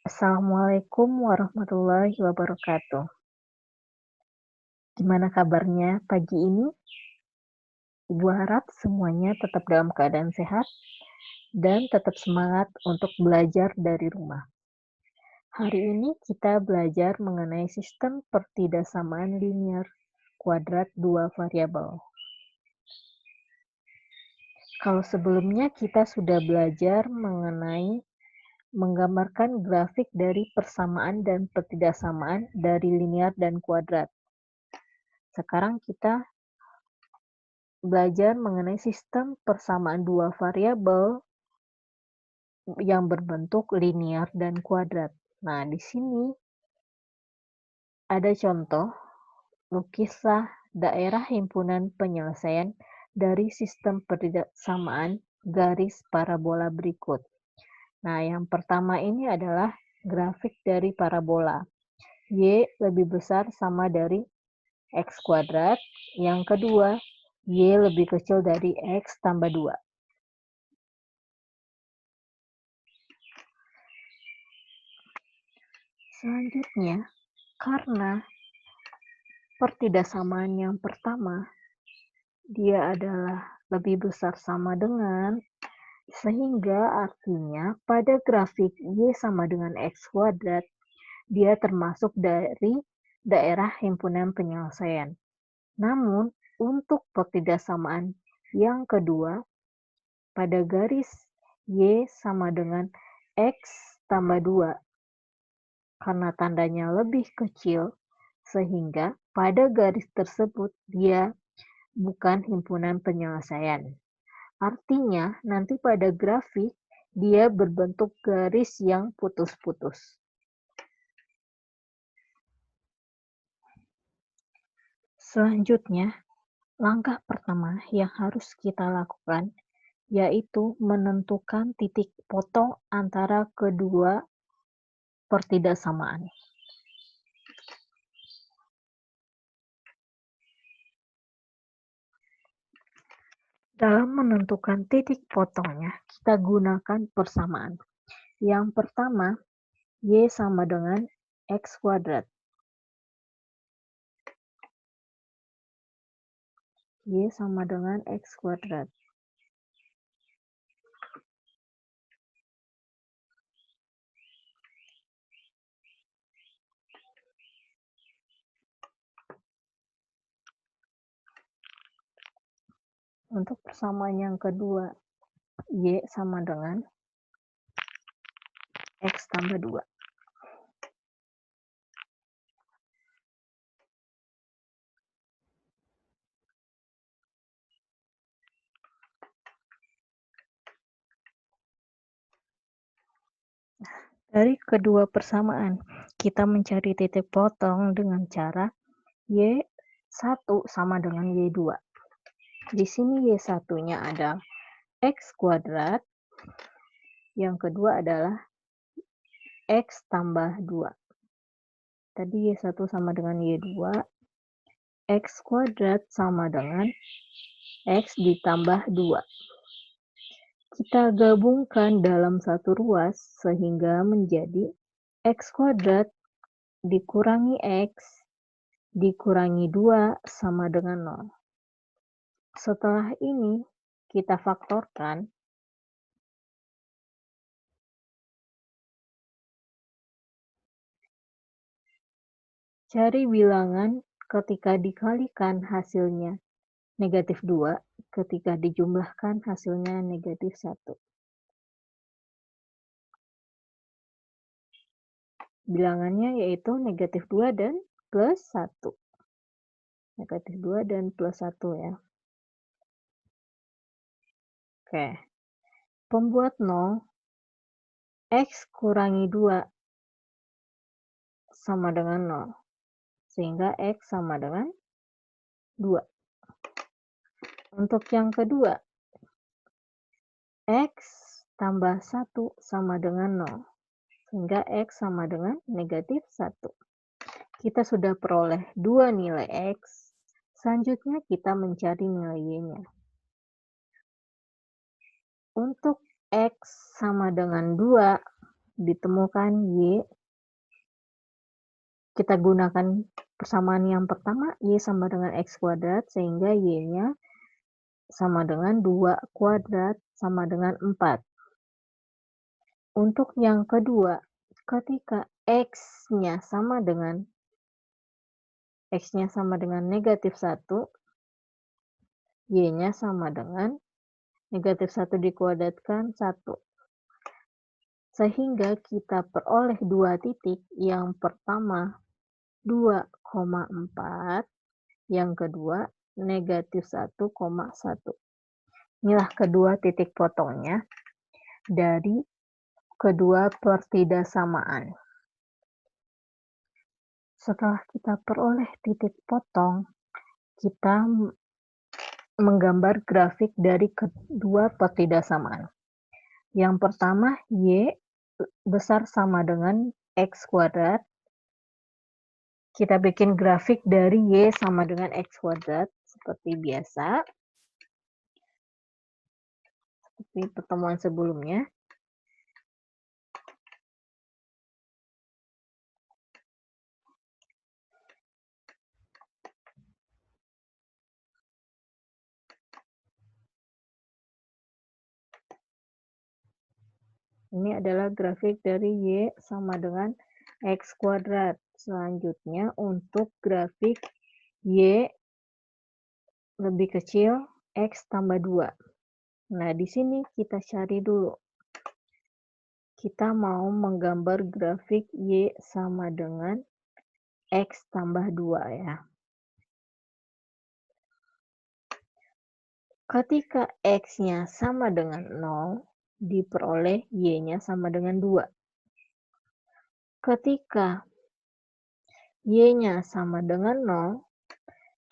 Assalamualaikum warahmatullahi wabarakatuh. Gimana kabarnya pagi ini? Ibu harap semuanya tetap dalam keadaan sehat dan tetap semangat untuk belajar dari rumah. Hari ini kita belajar mengenai sistem pertidaksamaan linear kuadrat dua variabel. Kalau sebelumnya kita sudah belajar mengenai menggambarkan grafik dari persamaan dan pertidaksamaan dari linear dan kuadrat. Sekarang kita belajar mengenai sistem persamaan dua variabel yang berbentuk linear dan kuadrat. Nah, di sini ada contoh, lukislah daerah himpunan penyelesaian dari sistem persamaan garis parabola berikut. Nah, yang pertama ini adalah grafik dari parabola. Y lebih besar sama dari X kuadrat. Yang kedua, Y lebih kecil dari X tambah 2. Selanjutnya, karena pertidaksamaan yang pertama, dia adalah lebih besar sama dengan, sehingga artinya pada grafik Y sama dengan X kuadrat, dia termasuk dari daerah himpunan penyelesaian. Namun, untuk pertidaksamaan yang kedua, pada garis Y sama dengan X tambah 2, karena tandanya lebih kecil, sehingga pada garis tersebut dia bukan himpunan penyelesaian. Artinya, nanti pada grafik dia berbentuk garis yang putus-putus. Selanjutnya, langkah pertama yang harus kita lakukan yaitu menentukan titik potong antara kedua pertidaksamaan. Dalam menentukan titik potongnya, kita gunakan persamaan. Yang pertama, Y sama dengan X kuadrat. Y sama dengan X kuadrat. Untuk persamaan yang kedua, Y sama dengan X tambah 2. Dari kedua persamaan, kita mencari titik potong dengan cara Y1 sama dengan Y2. Di sini Y1-nya ada X kuadrat, yang kedua adalah X tambah 2. Tadi Y1 sama dengan Y2, X kuadrat sama dengan X ditambah 2. Kita gabungkan dalam satu ruas sehingga menjadi X kuadrat dikurangi X dikurangi 2 sama dengan 0. Setelah ini kita faktorkan. Cari bilangan ketika dikalikan hasilnya negatif 2, ketika dijumlahkan hasilnya negatif 1. Bilangannya yaitu negatif 2 dan plus 1. Negatif 2 dan plus 1 ya. Oke. Pembuat 0, X kurangi 2 sama dengan 0. Sehingga X sama dengan 2. Untuk yang kedua, X tambah 1 sama dengan 0. Sehingga X sama dengan negatif 1. Kita sudah peroleh 2 nilai X. Selanjutnya kita mencari nilai Y-nya. Untuk X sama dengan 2, ditemukan Y, kita gunakan persamaan yang pertama, Y sama dengan X kuadrat, sehingga Y-nya sama dengan 2 kuadrat sama dengan 4. Untuk yang kedua, ketika X-nya sama dengan negatif 1, Y-nya sama dengan negatif 1 dikuadratkan 1. Sehingga kita peroleh 2 titik, yang pertama 2,4, yang kedua negatif 1,1. Inilah kedua titik potongnya dari kedua pertidaksamaan. Setelah kita peroleh titik potong, kita menggambar grafik dari kedua pertidaksamaan. Yang pertama, Y besar sama dengan X kuadrat. Kita bikin grafik dari Y sama dengan X kuadrat seperti biasa, seperti pertemuan sebelumnya. Ini adalah grafik dari Y sama dengan X kuadrat. Selanjutnya untuk grafik Y lebih kecil, X tambah 2. Nah, di sini kita cari dulu. Kita mau menggambar grafik Y sama dengan X tambah 2 ya. Ketika X-nya sama dengan 0, diperoleh Y-nya sama dengan 2. Ketika Y-nya sama dengan 0,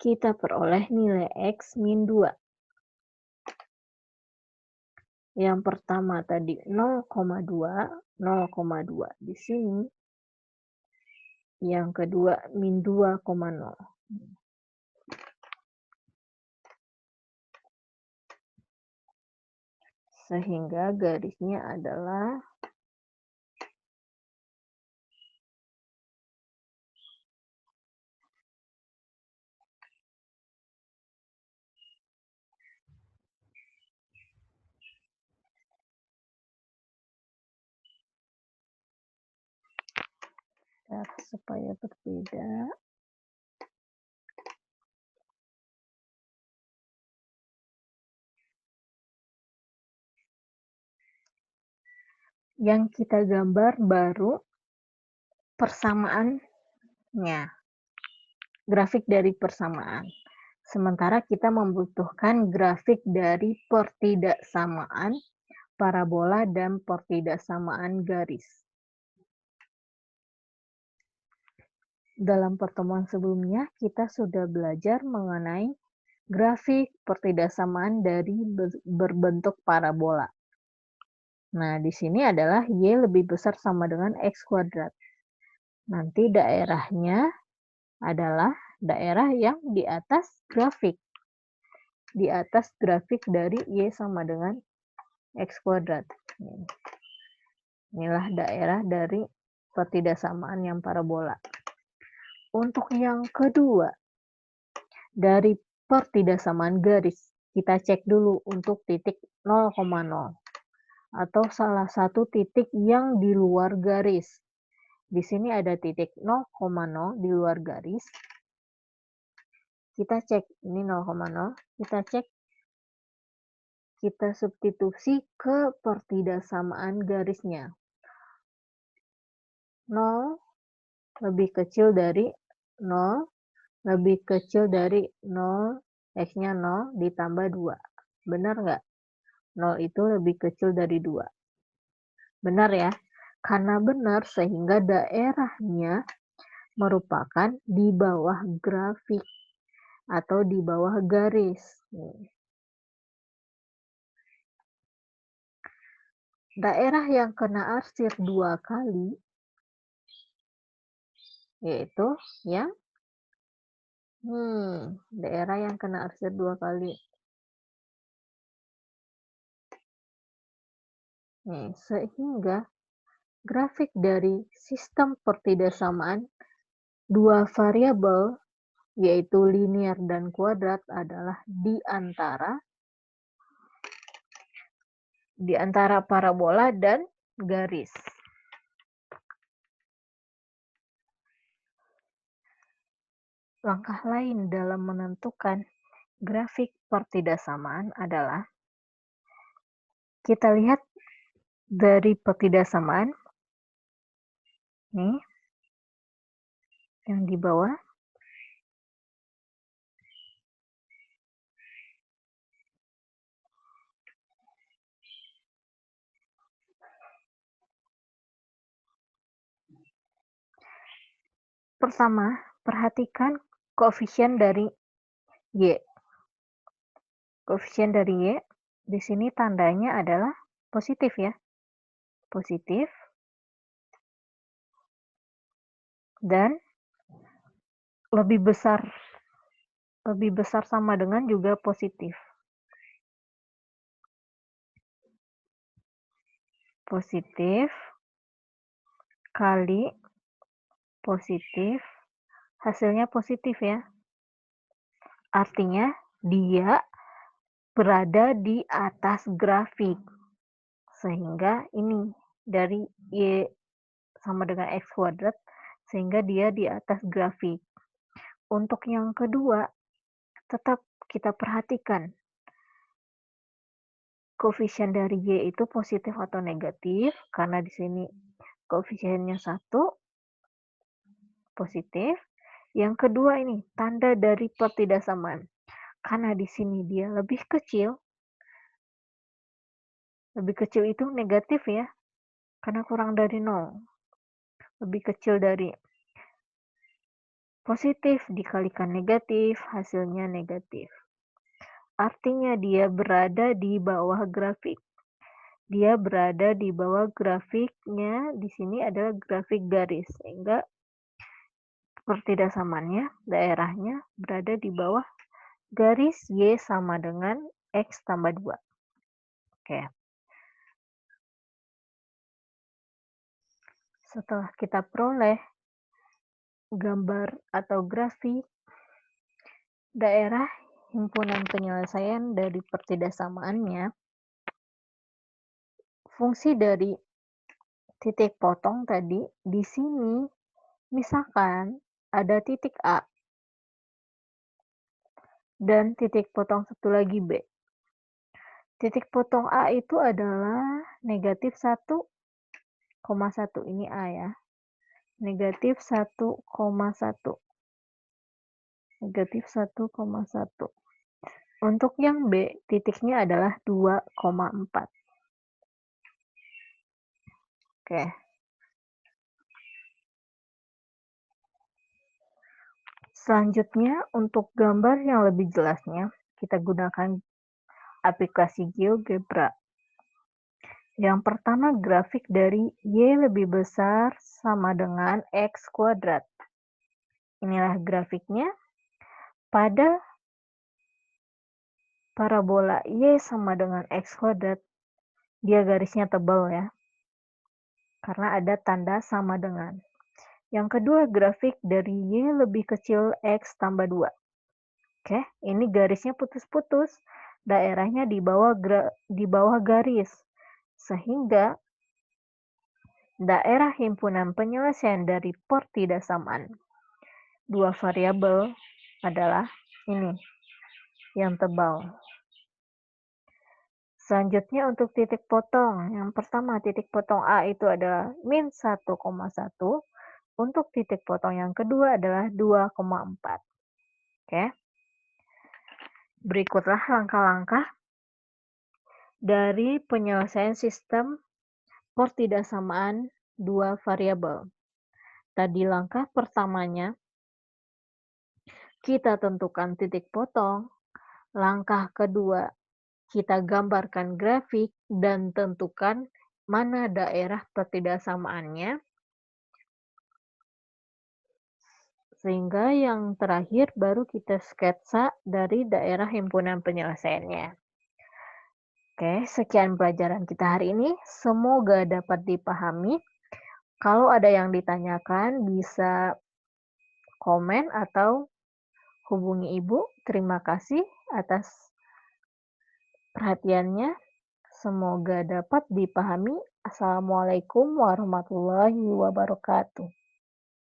kita peroleh nilai X min 2. Yang pertama tadi 0,2 di sini. Yang kedua min 2,0. Sehingga garisnya adalah supaya berbeda. Yang kita gambar baru persamaannya, grafik dari persamaan. Sementara kita membutuhkan grafik dari pertidaksamaan parabola dan pertidaksamaan garis. Dalam pertemuan sebelumnya, kita sudah belajar mengenai grafik pertidaksamaan dari berbentuk parabola. Nah, di sini adalah Y lebih besar sama dengan X kuadrat. Nanti daerahnya adalah daerah yang di atas grafik. Di atas grafik dari Y sama dengan X kuadrat. Inilah daerah dari pertidaksamaan yang parabola. Untuk yang kedua, dari pertidaksamaan garis, kita cek dulu untuk titik 0,0 atau salah satu titik yang di luar garis. Di sini ada titik 0,0 di luar garis. Kita cek ini 0,0, kita cek, kita substitusi ke pertidaksamaan garisnya. 0 lebih kecil dari 0, lebih kecil dari 0, X-nya 0 ditambah 2. Benar nggak? 0 itu lebih kecil dari 2. Benar ya? Karena benar sehingga daerahnya merupakan di bawah grafik atau di bawah garis. Daerah yang kena arsir 2 kali yaitu yang daerah yang kena arsir 2 kali. Sehingga Grafik dari sistem pertidaksamaan dua variabel, yaitu linear dan kuadrat, adalah di antara parabola dan garis. Langkah lain dalam menentukan grafik pertidaksamaan adalah kita lihat dari pertidaksamaan nih yang di bawah. Pertama, perhatikan koefisien dari Y. Koefisien dari Y di sini tandanya adalah positif ya. Positif dan lebih besar sama dengan juga positif. Positif kali positif, hasilnya positif ya. Artinya dia berada di atas grafik. Sehingga ini dari Y sama dengan X kuadrat, sehingga dia di atas grafik. Untuk yang kedua, tetap kita perhatikan koefisien dari Y itu positif atau negatif, karena di sini koefisiennya 1, positif. Yang kedua ini, tanda dari pertidaksamaan. Karena di sini dia lebih kecil itu negatif ya, karena kurang dari 0. Lebih kecil dari positif dikalikan negatif, hasilnya negatif. Artinya dia berada di bawah grafik. Dia berada di bawah grafiknya, di sini adalah grafik garis, sehingga pertidaksamaannya, daerahnya berada di bawah garis Y sama dengan X tambah 2. Oke. Setelah kita peroleh gambar atau grafik daerah himpunan penyelesaian dari pertidaksamaannya, fungsi dari titik potong tadi, di sini misalkan ada titik A dan titik potong satu lagi B. Titik potong A itu adalah negatif 1,1. Ini A ya. Negatif 1,1. Negatif 1,1. Untuk yang B, titiknya adalah 2,4. Oke. Selanjutnya, untuk gambar yang lebih jelasnya, kita gunakan aplikasi GeoGebra. Yang pertama, grafik dari Y lebih besar sama dengan X kuadrat. Inilah grafiknya. Pada parabola Y sama dengan X kuadrat, dia garisnya tebal ya, karena ada tanda sama dengan. Yang kedua, grafik dari Y lebih kecil X tambah 2. Oke, ini garisnya putus-putus, daerahnya di bawah garis, sehingga daerah himpunan penyelesaian dari pertidaksamaan dua variabel adalah ini, yang tebal. Selanjutnya untuk titik potong. Yang pertama, titik potong A itu adalah min 1,1. Untuk titik potong yang kedua adalah 2,4. Oke. Berikutlah langkah-langkah dari penyelesaian sistem pertidaksamaan dua variabel. Tadi langkah pertamanya, kita tentukan titik potong. Langkah kedua, kita gambarkan grafik dan tentukan mana daerah pertidaksamaannya. Sehingga yang terakhir baru kita sketsa dari daerah himpunan penyelesaiannya. Oke, sekian pelajaran kita hari ini. Semoga dapat dipahami. Kalau ada yang ditanyakan bisa komen atau hubungi Ibu. Terima kasih atas perhatiannya. Semoga dapat dipahami. Assalamualaikum warahmatullahi wabarakatuh.